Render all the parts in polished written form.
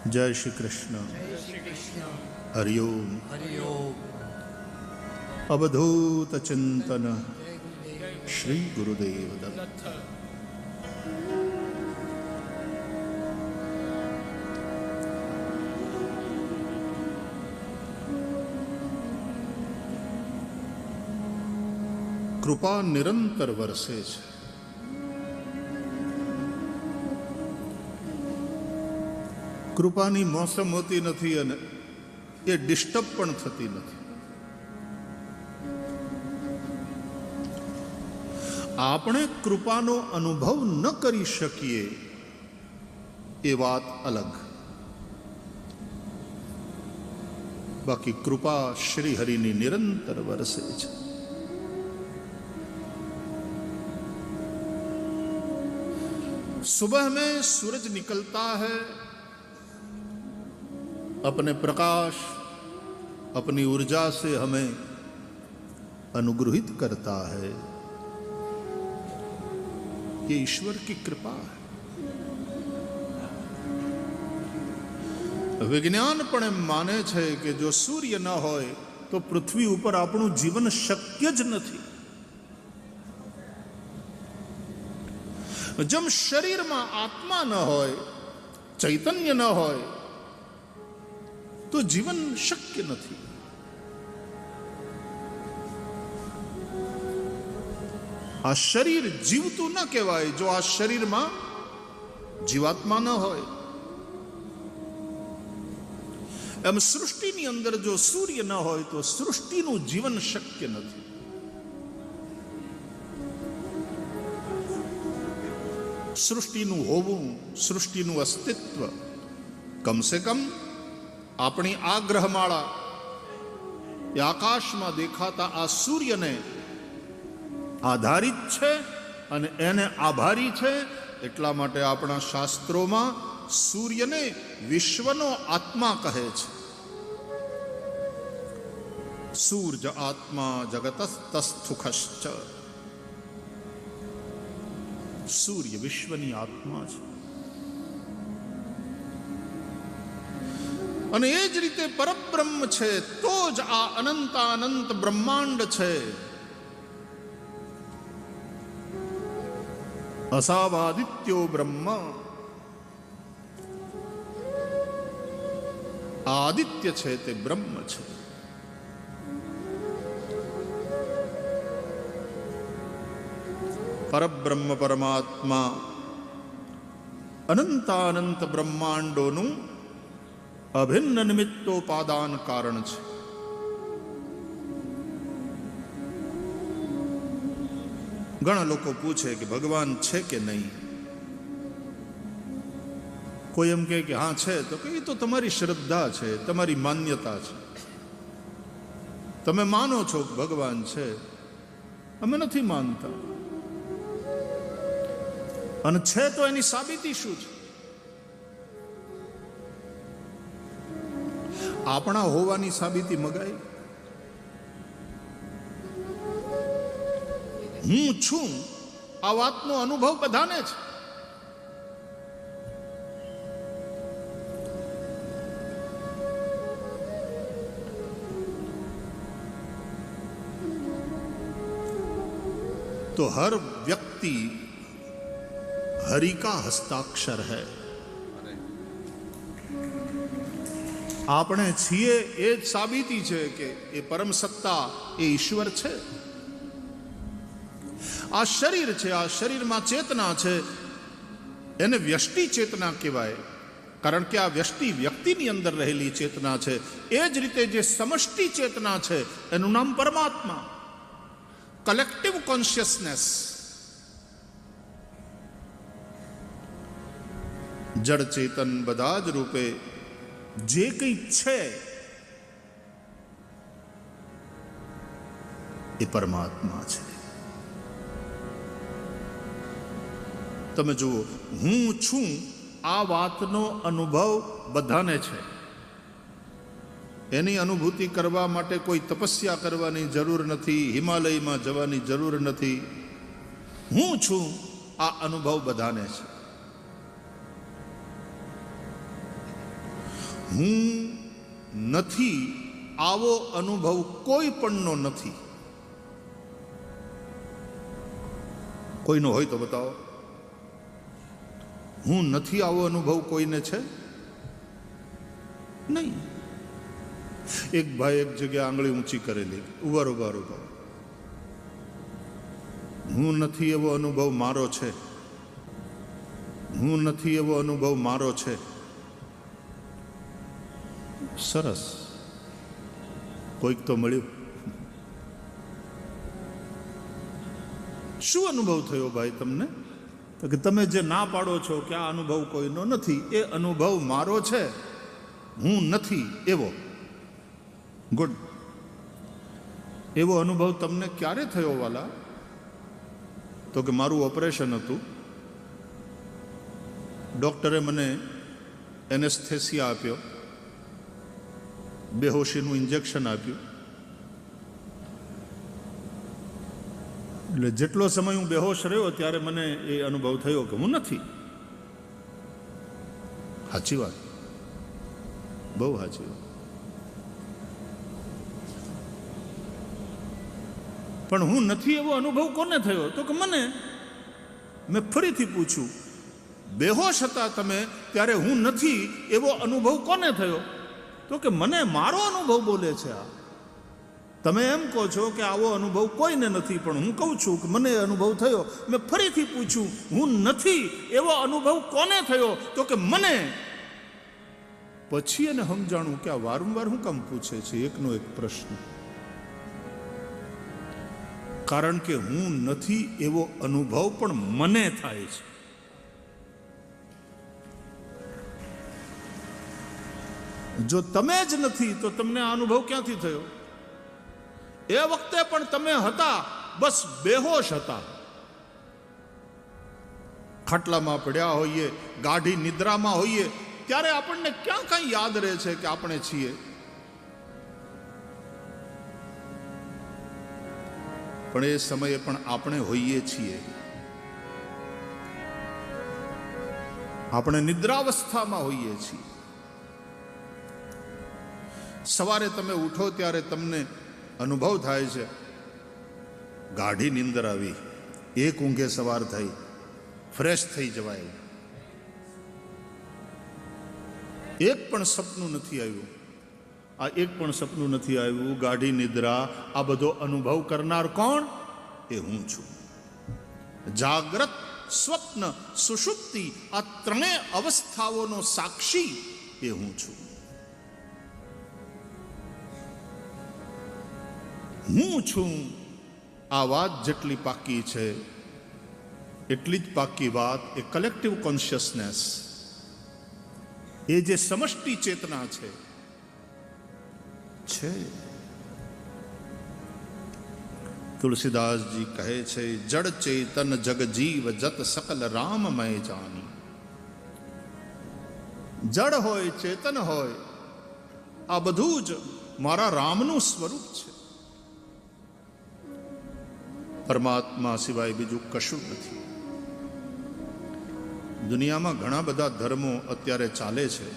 જય શ્રી કૃષ્ણ. હરિઓમ. અવધૂત ચિંતન શ્રી ગુરુદેવ દત્ત. કૃપા નિરંતર વરસે છે. કૃપાની મોસમ હોતી નથી અને એ ડિસ્ટર્બ પણ થતી નથી. આપણે કૃપાનો અનુભવ ન કરી શકીએ એ વાત અલગ. બાકી કૃપા શ્રી હરિની નિરંતર વરસે છે. सुबह में सूरज निकलता है, अपने प्रकाश अपनी ऊर्जा से हमें अनुग्रहित करता है. ये ईश्वर की कृपा है. विज्ञान પણ એમ માને છે કે જો સૂર્ય ન હોય તો પૃથ્વી ઉપર આપણું જીવન શક્ય જ નથી. જેમ શરીરમાં આત્મા ન હોય, ચૈતન્ય ન હોય તો જીવન શક્ય નથી. આ શરીર જીવતું ન કહેવાય જો આ શરીરમાં જીવાત્મા ન હોય. એમ સૃષ્ટિની અંદર જો સૂર્ય ન હોય તો સૃષ્ટિનું જીવન શક્ય નથી. સૃષ્ટિનું હોવું, સૃષ્ટિનું અસ્તિત્વ કમસે કમ આપણી આ ગ્રહમાળા એ આકાશમાં દેખાતા આ સૂર્યને આધારિત છે અને એને આભારી છે. એટલા માટે આપણા શાસ્ત્રોમાં સૂર્યને વિશ્વનો આત્મા કહે છે. સૂર્ય આત્મા જગતસ્તસ્થુખશ્ચ. સૂર્ય વિશ્વની આત્મા છે. અને એ જ રીતે પરબ્રહ્મ છે તો જ આ અનંતાનંત બ્રહ્માંડ છે. અસાવાદિત્યો બ્રહ્મ. આદિત્ય છે તે બ્રહ્મ છે. પરબ્રહ્મ પરમાત્મા અનંતાનંત બ્રહ્માંડોનું અભિન્ન નિમિત્તોપાદાન કારણ છે. ઘણા લોકો પૂછે કે ભગવાન છે કે નહીં. કોઈ એમ કહે કે હા છે, તો કે એ તો તમારી શ્રદ્ધા છે, તમારી માન્યતા છે. તમે માનો છો કે ભગવાન છે, અમે નથી માનતા. અને છે તો એની સાબિતી શું છે? આપણા હોવાની સાબિતી મગાઈ. હું છું આ વાતનો અનુભવ બધાને છે. तो हर व्यक्ति हरि का हस्ताक्षर है. આપણે છીએ એ જ સાબિતી છે કે એ પરમ સત્તા એ ઈશ્વર છે. આ શરીર છે, આ શરીરમાં ચેતના છે, એને વ્યષ્ટિ ચેતના કહેવાય. કારણ કે આ વ્યષ્ટિ વ્યક્તિની અંદર રહેલી ચેતના છે. એ જ રીતે જે સમષ્ટિ ચેતના છે એનું નામ પરમાત્મા, કલેક્ટિવ કોન્શિયસનેસ. જડ ચેતન બધા જ રૂપે જે કંઈ છે એ પરમાત્મા છે. તમે જુઓ, હું છું આ વાતનો અનુભવ બધાને છે. એની અનુભૂતિ કરવા માટે કોઈ તપસ્યા કરવાની જરૂર નથી, હિમાલયમાં જવાની જરૂર નથી. હું છું આ અનુભવ બધાને છે. હું નથી આવો અનુભવ કોઈ પણનો નથી. કોઈનો હોય તો બતાવો. હું નથી આવો અનુભવ કોઈને છે નહીં. એક ભાઈ એક જગ્યાએ આંગળી ઊંચી કરેલી, ઉભા. હું નથી એવો અનુભવ મારો છે. હું નથી એવો અનુભવ મારો છે. સરસ, કોઈક તો મળ્યું. શું અનુભવ થયો ભાઈ તમને? તો કે તમે જે ના પાડો છો કે આ અનુભવ કોઈનો નથી, એ અનુભવ મારો છે. હું નથી એવો. ગુડ. એવો અનુભવ તમને ક્યારે થયો વાલા? તો કે મારું ઓપરેશન હતું, ડૉક્ટરે મને એનેસ્થેસિયા આપ્યો, બેહોશીનું ઇન્જેક્શન આપ્યું. એટલે જેટલો સમય હું બેહોશ રહ્યો ત્યારે મને એ અનુભવ થયો કે હું નથી. સાચી વાત, બહુ સાચી વાત. પણ હું નથી એવો અનુભવ કોને થયો? તો કે મને. મેં ફરીથી પૂછ્યું, બેહોશ હતા તમે ત્યારે હું નથી એવો અનુભવ કોને થયો? તો કે મને. મારો અનુભવ બોલે છે આ. તમે એમ કહો છો કે આવો અનુભવ કોઈને નથી, પણ હું કહું છું કે મને અનુભવ થયો. મેં ફરીથી પૂછ્યું, હું નથી એવો અનુભવ કોને થયો? તો કે મને. પછી એને સમજાણું કે આ વારંવાર હું કામ પૂછે છે એકનો એક પ્રશ્ન. કારણ કે હું નથી એવો અનુભવ પણ મને થાય છે. જો તમે જ નથી તો તમને આ અનુભવ ક્યાંથી થયો? એ વખતે પણ તમે હતા, બસ બેહોશ હતા. ખાટલામાં પડ્યા હોઈએ, ગાઢી નિદ્રામાં હોઈએ, ત્યારે આપણને ક્યાં કાંઈ યાદ રહે છે કે આપણે છીએ? પણ એ સમયે પણ આપણે હોઈએ છીએ. આપણે નિદ્રાવસ્થામાં હોઈએ છીએ. સવારે તમે ઉઠો ત્યારે તમને અનુભવ થાય છે ગાઢી નિંદર આવી, એક ઊંઘે સવાર થઈ, ફ્રેશ થઈ જવાય. એક પણ સપનું નથી આવ્યું. આ એક પણ સપનું નથી આવ્યું. ગાઢી નિદ્રા, આ બધો અનુભવ કરનાર કોણ? એ હું છું. જાગ્રત, સ્વપ્ન, સુષુપ્તિ, આ ત્રણેય અવસ્થાઓનો સાક્ષી એ હું છું. હું છું. આ વાત જેટલી પાકી છે એટલી જ પાકી વાત એ કલેક્ટિવ કોન્શિયસનેસ, એ જે સમષ્ટિ ચેતના છે. તુલસીદાસજી કહે છે, જડ ચેતન જગ જીવ જત સકલ રામમય જાની. જડ હોય, ચેતન હોય, આ બધું જ મારા રામનું સ્વરૂપ છે. પરમાત્મા સિવાય બીજું કશું નથી. દુનિયામાં ઘણા બધા ધર્મો અત્યારે ચાલે છે,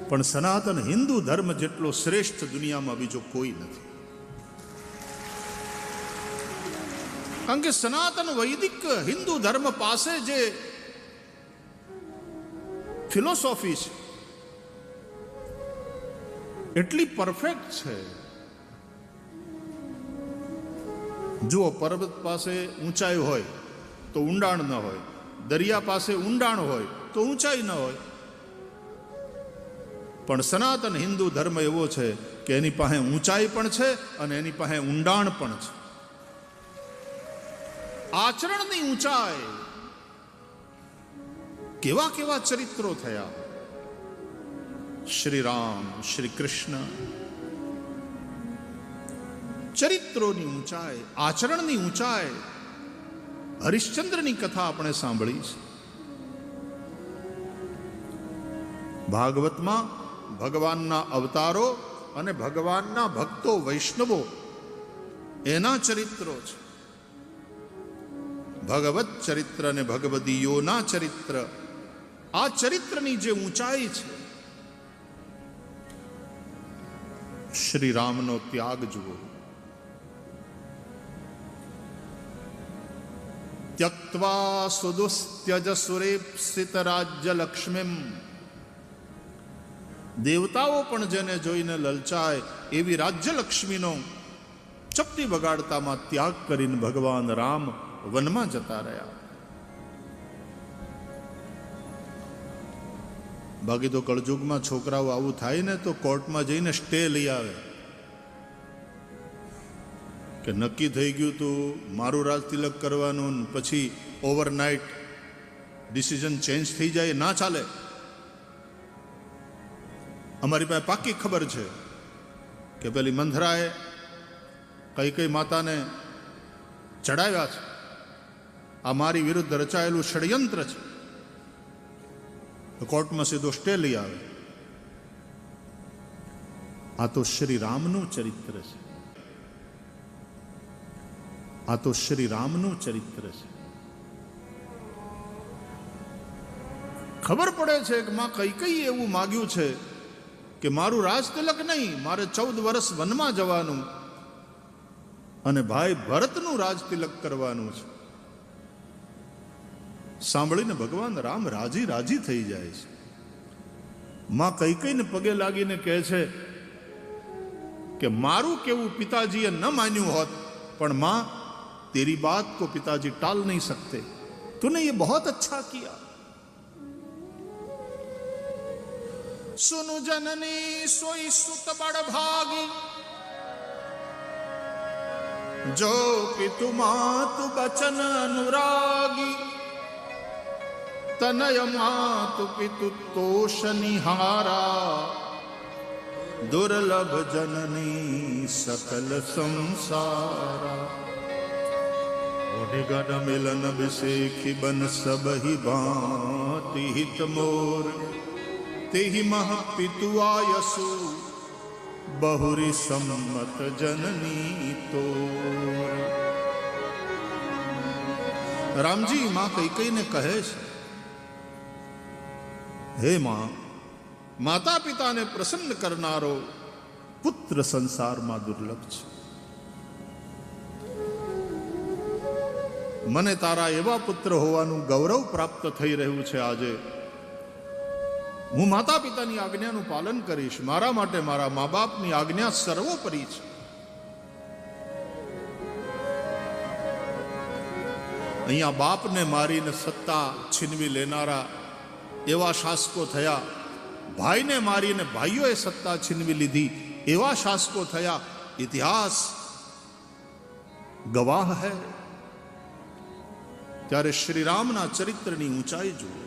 પણ સનાતન હિન્દુ ધર્મ જેટલો શ્રેષ્ઠ દુનિયામાં બીજો કોઈ નથી. કારણ કે સનાતન વૈદિક હિન્દુ ધર્મ પાસે જે ફિલોસોફી છે એટલી પરફેક્ટ છે. જુઓ, પર્વત પાસે ઊંચાઈ હોય તો ઊંડાણ ન હોય, દરિયા પાસે ઊંડાણ હોય તો ઊંચાઈ ન હોય. પણ સનાતન હિન્દુ ધર્મ એવો છે કે એની પાસે ઊંચાઈ પણ છે અને એની પાસે ઊંડાણ પણ છે. આચરણની ઊંચાઈ. કેવા કેવા ચરિત્રો થયા. શ્રી રામ, શ્રી કૃષ્ણ. ચરિત્રોની ઊંચાઈ, આચરણની ઊંચાઈ. હરિશ્ચંદ્રની કથા આપણે સાંભળી છે. ભાગવતમાં ભગવાનના અવતારો અને ભગવાનના ભક્તો વૈષ્ણવો એના ચરિત્રો છે. ભગવત ચરિત્ર અને ભગવદીયોના ચરિત્ર, આ ચરિત્રની જે ઊંચાઈ છે શ્રી રામનો ત્યાગ જુઓ. ત્યક્ત્વા સુદુસ્ત્યજ સુરેપ્સિત રાજ્ય લક્ષ્મીમ. દેવતાઓ પણ જેને જોઈને લલચાય એવી રાજ્યલક્ષ્મીનો ચપટી વગાડતામાં ત્યાગ કરીને ભગવાન રામ વનમાં જતા રહ્યા. બાકી તો કળજુગમાં છોકરાઓ આવું થાય ને તો કોર્ટમાં જઈને સ્ટે લઈ આવે કે નક્કી થઈ ગયું તું મારું રાજ તિલક કરવાનું, પછી ઓવરનાઇટ ડિસિઝન ચેન્જ થઈ જાય, ના ચાલે. અમારી પાસે પાકી ખબર છે કે પેલી મંથરાએ કઈ માતાને ચડાવ્યા છે. આ મારી વિરુદ્ધ રચાયેલું ષડયંત્ર છે. કોર્ટમાં સીધો સ્ટે લઈ આવે. આ તો શ્રી રામનું ચરિત્ર છે. આ તો શ્રી રામનું ચરિત્ર છે. ખબર પડે છે કે માં કઈ એવું માગ્યું છે કે મારું રાજ તિલક નહીં, મારે 14 વર્ષ વનમાં જવાનું અને ભાઈ ભરતનું રાજ તિલક કરવાનું છે. સાંભળીને ભગવાન રામ રાજી થઈ જાય છે. માં કઈને પગે લાગીને કહે છે કે મારું કેવું પિતાજીએ ન માન્યું હોત, પણ માં तेरी बात को पिताजी टाल नहीं सकते, तूने ये बहुत अच्छा किया. सुनु जननी सोई सुत बड़ भागी, जो पितु मातु बचन अनुरागी. तनय मातु पितु तोष निहारा, दुर्लभ जननी सकल संसारा. निगन मिलन विषेखी बन सब ही भांति हित मोर. तेहि मह पितु आयसु बहुरी सम्मत जननी तोर. रामजी मां कईने કહે છે, હે માં, માતા પિતાને પ્રસન્ન કરનારો પુત્ર સંસારમાં દુર્લભ છે. મને તારા એવા પુત્ર હોવાનું ગૌરવ પ્રાપ્ત થઈ રહ્યું છે. આજે હું માતા પિતાની આજ્ઞાનું પાલન કરીશ. મારા માટે મારા મા બાપની આજ્ઞા સર્વોપરી છે. અહીંયા બાપને મારીને સત્તા છીનવી લેનારા એવા શાસકો થયા, ભાઈને મારીને ભાઈઓએ સત્તા છીનવી લીધી એવા શાસકો થયા. ઇતિહાસ ગવાહ હૈ. ત્યારે શ્રી રામના ચરિત્રની ઊંચાઈ જુઓ.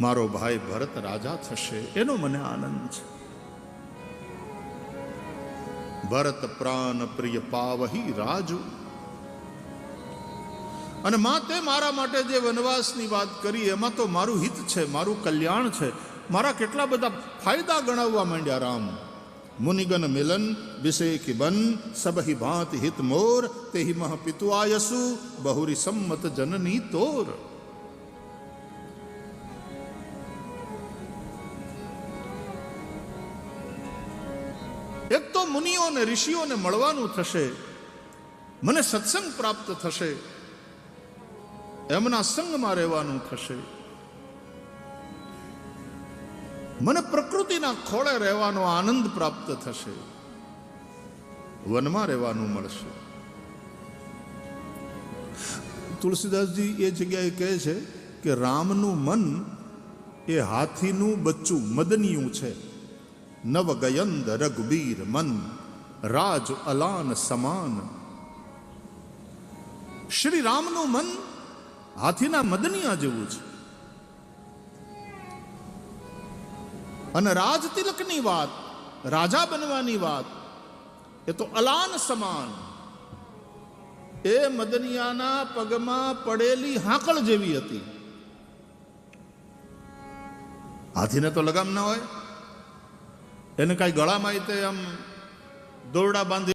મારો ભાઈ ભરત રાજા થશે એનો મને આનંદ છે. ભરત પ્રાણ પ્રિય પાવહી રાજુ. અને માં તે મારા માટે જે વનવાસની વાત કરી એમાં તો મારું હિત છે, મારું કલ્યાણ છે. મારા કેટલા બધા ફાયદા ગણાવવા માંડ્યા રામ. मुनिगन मिलन विषेखी बन सबहि भांति हित मोर. तेहि मह पितु आयसु बहुरी सम्मत जननी तोर. એક તો મુનિઓને ઋષિઓને મળવાનું થશે, મને સત્સંગ પ્રાપ્ત થશે, એમના સંગમાં રહેવાનું થશે. મને પ્રકૃતિના ખોળે રહેવાનો આનંદ પ્રાપ્ત થશે, વનમાં રહેવાનું મળશે. તુલસીદાસજી એ જગ્યાએ કહે છે કે રામનું મન એ હાથીનું બચ્ચું મદનિયું છે. નવ ગયંદ રઘુબીર મન રાજ અલાન સમાન. શ્રી રામનું મન હાથીના મદનિયા જેવું છે. અને રાજ તિલકની વાત, રાજા બનવાની વાત, એ તો અલાન સમાન. એ મદનિયાના પગમાં પડેલી હાકળ જેવી હતી. હાથીને તો લગામ ના હોય, એને કાંઈ ગળામાં આમ દોરડા બાંધી